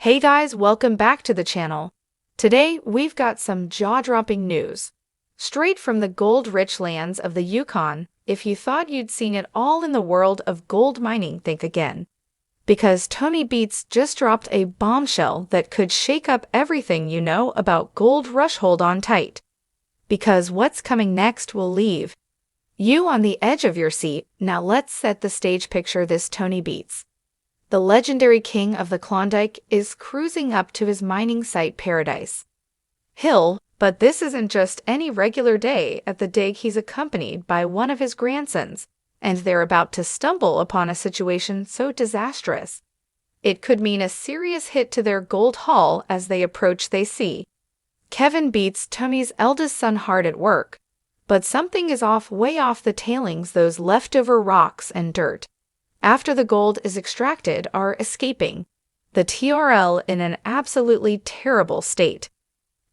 Hey guys, welcome back to the channel. Today, we've got some jaw-dropping news. Straight from the gold-rich lands of the Yukon, if you thought you'd seen it all in the world of gold mining, think again. Because Tony Beets just dropped a bombshell that could shake up everything you know about gold rush. Hold on tight. Because what's coming next will leave you on the edge of your seat. Now let's set the stage. Picture this: Tony Beets, the legendary king of the Klondike, is cruising up to his mining site Paradise Hill, but this isn't just any regular day at the dig. He's accompanied by one of his grandsons, and they're about to stumble upon a situation so disastrous it could mean a serious hit to their gold haul. As they approach, they see Kevin Beets, Tony's eldest son, hard at work, but something is off. Way off the tailings, those leftover rocks and dirt after the gold is extracted, are escaping the TRL in an absolutely terrible state.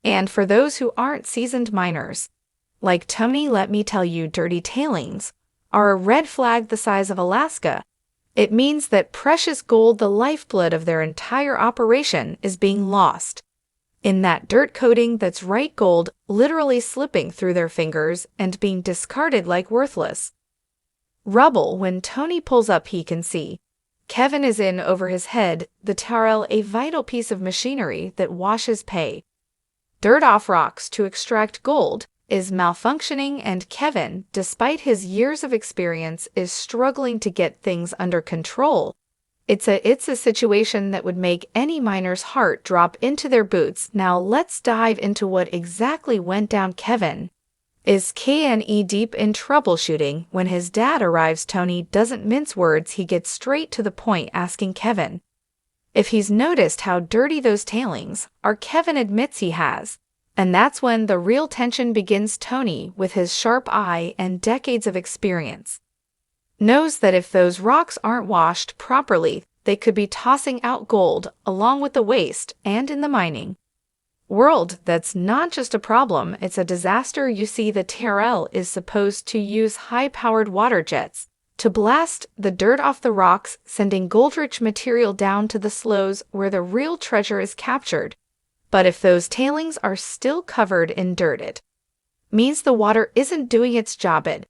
And for those who aren't seasoned miners like Tony, let me tell you, dirty tailings are a red flag the size of Alaska. It means that precious gold, the lifeblood of their entire operation, is being lost in that dirt coating. That's right, gold literally slipping through their fingers and being discarded like worthless rubble. When Tony pulls up, he can see Kevin is in over his head. The TRL, a vital piece of machinery that washes dirt off rocks to extract gold, is malfunctioning, and Kevin, despite his years of experience, is struggling to get things under control. It's a situation that would make any miner's heart drop into their boots. Now let's dive into what exactly went down. Kevin is deep in troubleshooting. When his dad arrives, Tony doesn't mince words. He gets straight to the point, asking Kevin if he's noticed how dirty those tailings are. Kevin admits he has, and that's when the real tension begins. Tony, with his sharp eye and decades of experience, knows that if those rocks aren't washed properly, they could be tossing out gold along with the waste. And in the mining world, that's not just a problem, it's a disaster. You see, the TRL is supposed to use high-powered water jets to blast the dirt off the rocks, sending gold-rich material down to the sloughs where the real treasure is captured. But if those tailings are still covered in dirt, it means the water isn't doing its job. It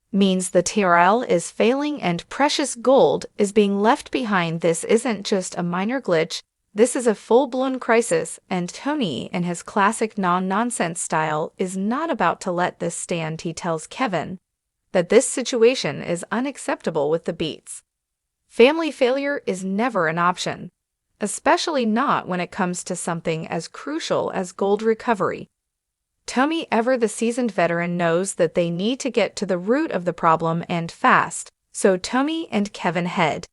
means the TRL is failing and precious gold is being left behind. This isn't just a minor glitch. This is a full-blown crisis, and Tony, in his classic no-nonsense style, is not about to let this stand. He tells Kevin that this situation is unacceptable with the Beets family. Failure is never an option, especially not when it comes to something as crucial as gold recovery. Tony, ever the seasoned veteran, knows that they need to get to the root of the problem, and fast. So Tony and Kevin head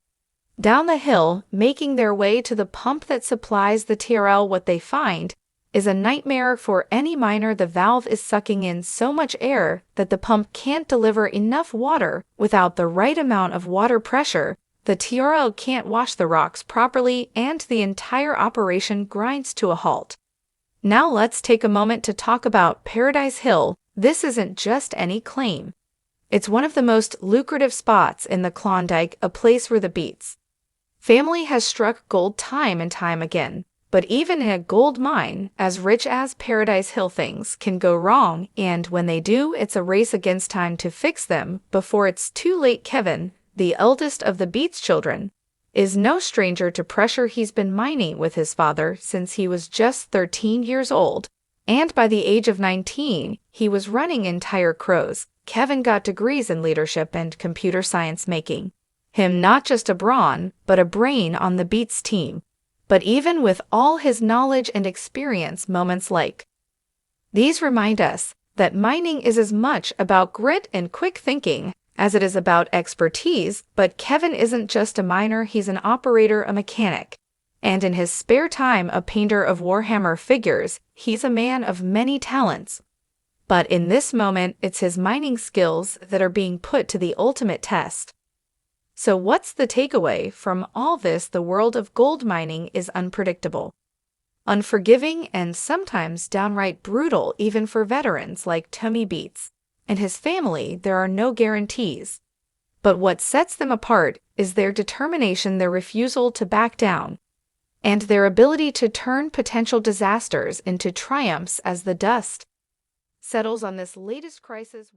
down the hill, making their way to the pump that supplies the TRL. What they find is a nightmare for any miner. The valve is sucking in so much air that the pump can't deliver enough water. Without the right amount of water pressure, the TRL can't wash the rocks properly, and the entire operation grinds to a halt. Now let's take a moment to talk about Paradise Hill. This isn't just any claim. It's one of the most lucrative spots in the Klondike, a place where the Beets family has struck gold time and time again. But even in a gold mine as rich as Paradise Hill, things can go wrong, and when they do, it's a race against time to fix them before it's too late. Kevin, the eldest of the Beets children, is no stranger to pressure. He's been mining with his father since he was just 13 years old, and by the age of 19, he was running entire crews. Kevin got degrees in leadership and computer science, making him not just a brawn, but a brain on the Beets team. But even with all his knowledge and experience, moments like these remind us that mining is as much about grit and quick thinking as it is about expertise. But Kevin isn't just a miner, he's an operator, a mechanic, and in his spare time a painter of Warhammer figures. He's a man of many talents. But in this moment, it's his mining skills that are being put to the ultimate test. So what's the takeaway from all this? The world of gold mining is unpredictable, unforgiving, and sometimes downright brutal. Even for veterans like Tony Beets and his family, there are no guarantees. But what sets them apart is their determination, their refusal to back down. and their ability to turn potential disasters into triumphs as the dust settles on this latest crisis.